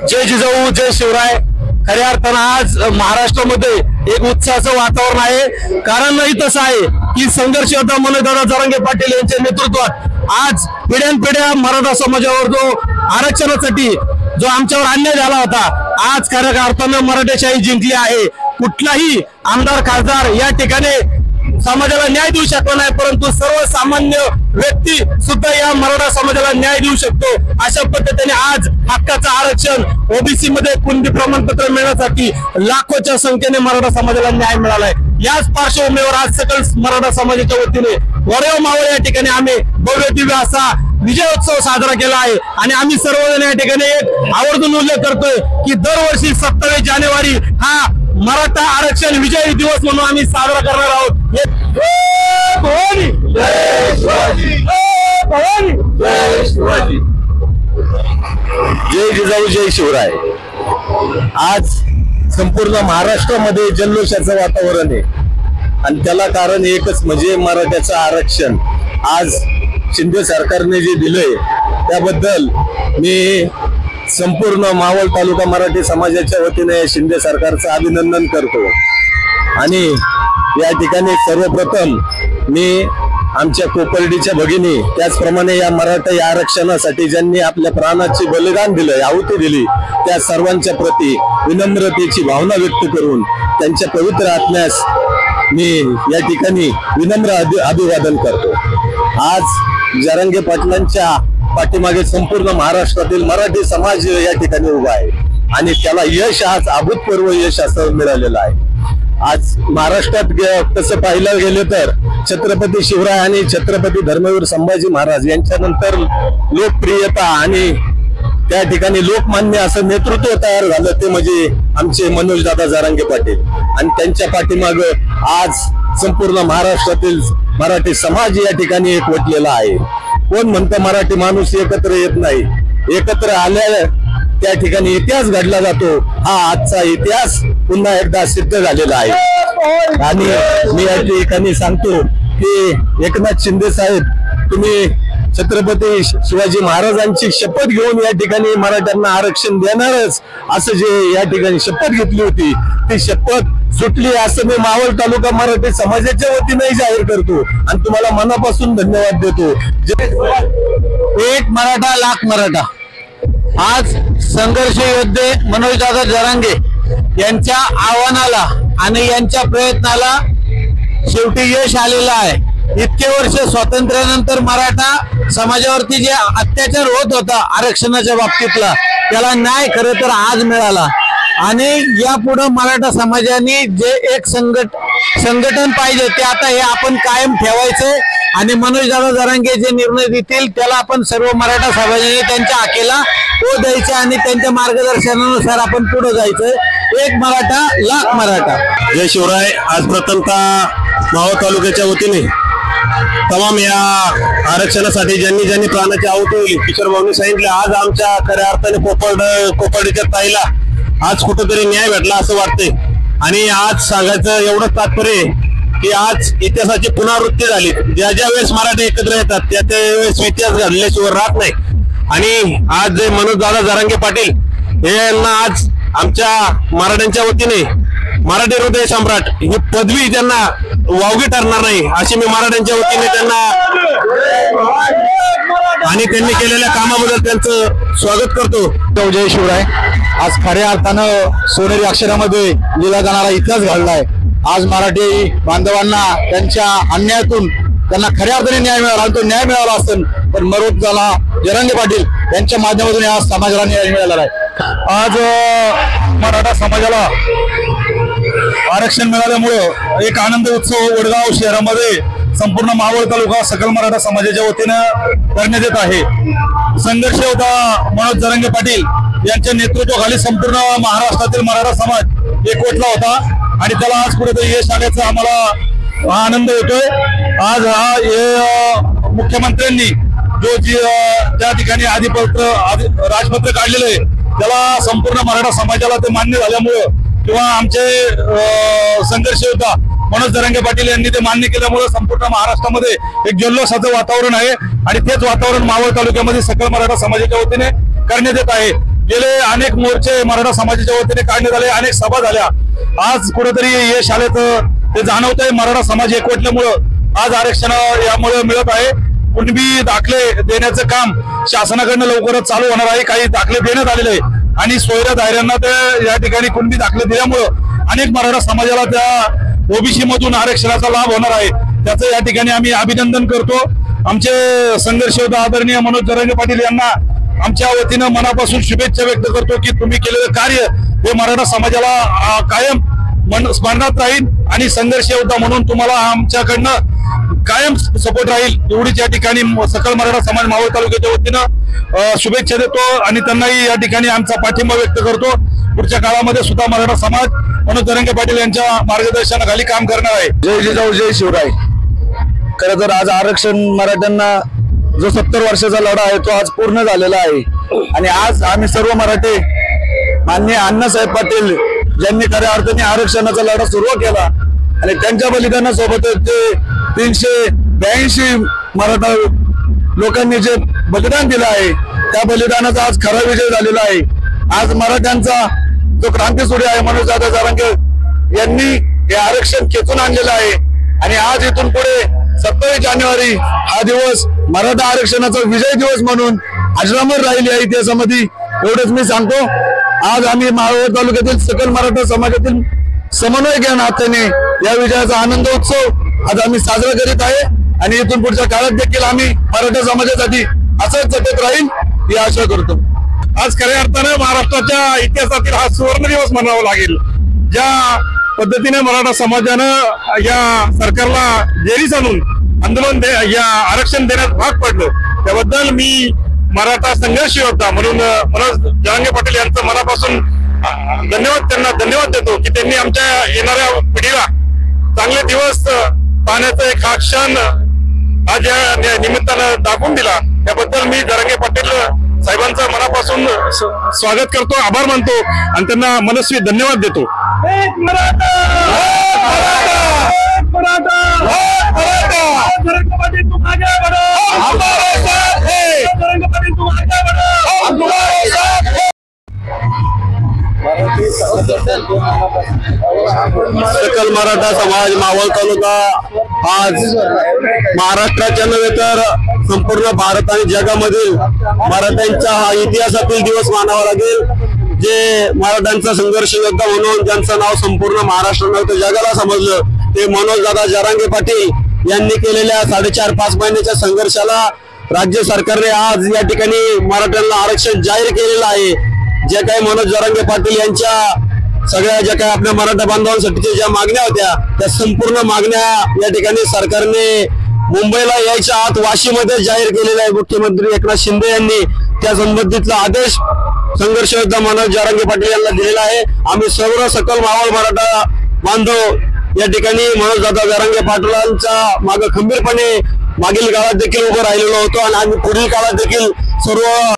जय जिजाऊ जय शिवराय। खऱ्या अर्थानं आज महाराष्ट्रामध्ये एक उत्साहाचं वातावरण आहे। कारणही तसं आहे की संघर्ष योद्धा मनोजदादा जरांगे पाटील यांच्या नेतृत्वात आज पिढ्यानपिढ्या मराठा समाजावर जो आरक्षणासाठी जो आमच्यावर अन्याय झाला होता, आज खऱ्या अर्थानं मराठेशाही जिंकली आहे। कुठलाही आमदार खासदार या ठिकाणी समाजाला न्याय देऊ शकला नाही, परंतु सर्वसामान्य व्यक्ती सुद्धा या मराठा समाजाला न्याय देऊ शकतो। अशा पद्धतीने आज हक्काचं आरक्षण ओबीसी मध्ये कुणबी प्रमाणपत्र मिळण्यासाठी लाखोच्या संख्येने मराठा समाजाला न्याय मिळालाय। याच पार्श्वभूमीवर आज सकल मराठा समाजाच्या वतीने वडगाव मावळ या ठिकाणी आम्ही भव्य दिव्य असा विजयोत्सव साजरा केला आहे। आणि आम्ही सर्वजण या ठिकाणी एक आवर्जून उल्लेख करतोय की दरवर्षी 27 जानेवारी हा मराठा आरक्षण विजय दिवस म्हणून आम्ही साजरा करणार आहोत। जय जिजाऊ जय शिवराय। आज संपूर्ण महाराष्ट्रामध्ये जल्लोषाचं वातावरण आहे आणि त्याला कारण एकच म्हणजे मराठ्याचं आरक्षण। आज शिंदे सरकारने जे दिलंय त्याबद्दल मी संपूर्ण मावळ तालुका मराठी समाजाच्या वतीने शिंदे सरकारचं अभिनंदन करतो। आणि या ठिकाणी सर्वप्रथम मी आमच्या कोपर्डीच्या भगिनी त्याचप्रमाणे या मराठा आरक्षणासाठी ज्यांनी आपल्या प्राणाचे बलिदान दिलंय, आहुती दिली, त्या सर्वांच्या प्रती विनम्रतेची भावना व्यक्त करून त्यांच्या पवित्र आत्म्यास मी या ठिकाणी विनम्र अभिवादन करतो। आज जरांगे पाटलांच्या पाठीमागे संपूर्ण महाराष्ट्रातील मराठी समाज या ठिकाणी उभा आहे आणि त्याला यश आज अभूतपूर्व यश असं मिळालेलं आहे। आज महाराष्ट्रात तसं पाहिलं गेलं तर छत्रपती शिवराय आणि छत्रपती धर्मवीर संभाजी महाराज यांच्यानंतर लोकप्रियता आणि त्या ठिकाणी लोकमान्य असं नेतृत्व तयार झालं ते म्हणजे आमचे मनोजदादा जरांगे पाटील। आणि त्यांच्या पाठीमागं आज संपूर्ण महाराष्ट्रातील मराठी समाज या ठिकाणी एकवटलेला आहे। कोण म्हणतं मराठी माणूस एकत्र येत नाही, एकत्र आल्या त्या ठिकाणी इतिहास घडला जातो। हा आजचा इतिहास पुन्हा एकदा सिद्ध झालेला आहे। आणि मी या ठिकाणी सांगतो की एकनाथ शिंदे साहेब, तुम्ही छत्रपती शिवाजी महाराजांची शपथ घेऊन या ठिकाणी मराठ्यांना आरक्षण देणारच असं जे या ठिकाणी शपथ घेतली होती, ती शपथ सुटली असं मी मावळ तालुका मराठी समाजाच्या वतीने जाहीर करतो आणि तुम्हाला मनापासून धन्यवाद देतो। एक मराठा लाख मराठा। आज संघर्ष योद्धे मनोजदादा जरांगे यांच्या आव्हानाला आणि यांच्या प्रयत्नाला शेवटी यश आलेलं आहे। इतके वर्ष स्वातंत्र्यानंतर मराठा समाजावरती जे अत्याचार होत होता आरक्षणाच्या बाबतीतला, त्याला न्याय खरं तर आज मिळाला। आणि यापुढे मराठा समाजाने जे एक संघटन पाहिजे ते आता हे आपण कायम ठेवायचंय आणि मनोजदादा जरांगे जे निर्णय देतील त्याला आपण सर्व मराठा समाजाने त्यांच्या आखेला ओ द्यायचा आणि त्यांच्या मार्गदर्शनानुसार आपण पुढे जायचंय। एक मराठा लाख मराठा। जय शिवराय। आज प्रथमतः मावळ तालुक्याच्या वतीने तमाम या आरक्षणासाठी ज्यांनी प्राणाची आहुती दिली, किशोर भाऊंनी सांगितलं, आज आमच्या खऱ्या अर्थाने कोपर्डीच्या ताईला आज कुठेतरी न्याय भेटला असं वाटतंय। आणि आज सांगायचं एवढंच तात्पर्य की आज इतिहासाची पुनरावृत्ती झाली। ज्या वेळेस मराठे एकत्र येतात त्या वेळेस इतिहास घडल्याशिवाय राहत नाही। आणि आज जे मनोजदादा जरांगे पाटील हे यांना आज आमच्या मराठ्यांच्या वतीने मराठी हृदय सम्राट ही पदवी त्यांना वावगी ठरणार नाही अशी मी मराठ्यांच्या वतीने त्यांना आणि त्यांनी केलेल्या कामाबद्दल त्यांचं स्वागत करतो। जय शिवराय। आज खऱ्या अर्थानं सोनेरी अक्षरामध्ये लिहिला जाणारा इतिहास घडलाय। आज मराठी बांधवांना त्यांच्या अन्यायातून त्यांना खऱ्या अर्थाने न्याय मिळाला। तो न्याय मिळाला असेल तर मनोजदादा जरांगे पाटील यांच्या माध्यमातून आज समाजाला न्याय मिळालेला आहे। आज मराठा समाजाला आरक्षण मिळाल्यामुळं एक आनंद उत्सव वडगाव शहरामध्ये संपूर्ण मावळ तालुका सकल मराठा समाजाच्या वतीनं करण्यात येत आहे। संघर्ष योद्धा मनोज जरांगे पाटील यांच्या नेतृत्वाखाली संपूर्ण महाराष्ट्रातील मराठा समाज एकवटला होता आणि त्याला आज कुठेतरी यश आल्याचा आम्हाला आनंद होतोय। आज हा मुख्यमंत्र्यांनी जो ज्या ठिकाणी राजपत्र काढलेलं आहे त्याला संपूर्ण मराठा समाजाला ते मान्य झाल्यामुळं किंवा आमचे संघर्ष योद्धा मनोज जरांगे पाटील यांनी ते मान्य केल्यामुळे संपूर्ण महाराष्ट्रामध्ये एक जल्लोषाचं वातावरण आहे आणि तेच वातावरण मावळ तालुक्यामध्ये सकल मराठा समाजाच्या वतीने करण्यात येत आहे। गेले अनेक मोर्चे मराठा समाजाच्या वतीने काढण्यात आले, अनेक सभा झाल्या. आज कुठेतरी यश आल्याचं ते जाणवत आहे. मराठा समाज एकवटल्यामुळं आज आरक्षण यामुळे मिळत आहे. कुणबी दाखले देण्याचं काम शासनाकडनं लवकरच चालू होणार आहे. काही दाखले देण्यात आलेले आहे आणि सोयऱ्या दायऱ्यांना ते या ठिकाणी कुणबी दाखले दिल्यामुळं अनेक मराठा समाजाला त्या ओबीसी मधून आरक्षणाचा लाभ होणार आहे. त्याचं या ठिकाणी आम्ही अभिनंदन करतो. आमचे संघर्ष योद्धा आदरणीय मनोज जरांगे पाटील यांना आमच्या वतीनं मनापासून शुभेच्छा व्यक्त करतो की तुम्ही केलेलं कार्य हे मराठा समाजाला कायम स्मरणात राहील आणि संघर्ष योद्धा म्हणून तुम्हाला आमच्याकडनं कायम सपोर्ट राहील एवढीच या ठिकाणी सकल मराठा समाज मावळ तालुक्याच्या वतीनं शुभेच्छा देतो आणि त्यांनाही या ठिकाणी आमचा पाठिंबा व्यक्त करतो. पुढच्या काळामध्ये सुद्धा मराठा समाज मनोज जरांगे पाटील यांच्या मार्गदर्शनाखाली काम करणार आहे. जय जिजाऊ जय शिवराय. खरं तर आज आरक्षण मराठ्यांना जो 70 वर्षाचा लढा आहे तो आज पूर्ण झालेला आहे आणि आज आम्ही सर्व मराठे माननीय अण्णासाहेब पाटील ज्यांनी खऱ्या अर्थाने आरक्षणाचा लढा सुरू केला आणि त्यांच्या बलिदानासोबत जे 382 मराठा लोकांनी जे बलिदान दिलं आहे त्या बलिदानाचा आज खरा विजय झालेला आहे. आज मराठ्यांचा जो क्रांतीसूर्य आहे मनोज दादा जरांगे यांनी हे आरक्षण खेचून आणलेलं आहे आणि आज इथून पुढे 27 जानेवारी हा दिवस मराठा आरक्षणाचा विजय दिवस म्हणून अजरामर राहील या इतिहासामध्ये. एवढंच मी सांगतो. आज आम्ही मावळ तालुक्यातील सकल मराठा समाजातील समन्वय ज्ञान हाताने या विजयाचा आनंद उत्सव आज आम्ही साजरा करीत आहे आणि इथून पुढच्या काळात देखील आम्ही मराठा समाजासाठी असंच झटत राहील ही आशा करतो. आज खऱ्या अर्थानं महाराष्ट्राच्या इतिहासातील हा सुवर्ण दिवस म्हणावा लागेल. ज्या पद्धतीने मराठा समाजानं या सरकारला जेरीस आणून आंदोलन या आरक्षण देण्यास भाग पडलं त्याबद्दल मी मराठा संघर्ष योद्धा म्हणून मनोज जरांगे पाटील यांचं मनापासून त्यांना धन्यवाद देतो की त्यांनी आमच्या येणाऱ्या पिढीला चांगले दिवस पाहण्याचा एक हा क्षण आज या निमित्तानं दाखवून दिला. त्याबद्दल मी जरांगे पाटील साहेबांचं मनापासून स्वागत करतो, आभार मानतो आणि त्यांना मनस्वी धन्यवाद देतो. सकल मराठा समाज मावळ तालुका आज महाराष्ट्राच्या नव्हे तर संपूर्ण भारत आणि जगामधील मराठ्यांचा हा इतिहासातील दिवस मानावा लागेल. जे मराठ्यांचा संघर्ष योद्धा म्हणून ज्यांचं नाव संपूर्ण महाराष्ट्र नव्हे तर जगाला समजलं ते मनोज दादा जरांगे पाटील यांनी केलेल्या 4.5-5 महिन्याच्या संघर्षाला राज्य सरकारने आज या ठिकाणी मराठ्यांना आरक्षण जाहीर केलेलं आहे. जे काही मनोज जरांगे पाटील यांच्या सगळ्या ज्या काही आपल्या मराठा बांधवांसाठीच्या ज्या मागण्या होत्या त्या संपूर्ण मागण्या या ठिकाणी सरकारने मुंबईला यायच्या आत वाशीमध्ये जाहीर केलेला आहे. मुख्यमंत्री एकनाथ शिंदे यांनी त्या संबंधितला आदेश संघर्ष योद्धा मनोज जरांगे पाटील यांना दिलेला आहे. आम्ही सर्व सकल मावळ मराठा बांधव या ठिकाणी मनोज दादा जरांगे पाटलांच्या मागे खंबीरपणे मागील काळात देखील उभं राहिलेलो होतो आणि आम्ही पुढील काळात देखील सर्व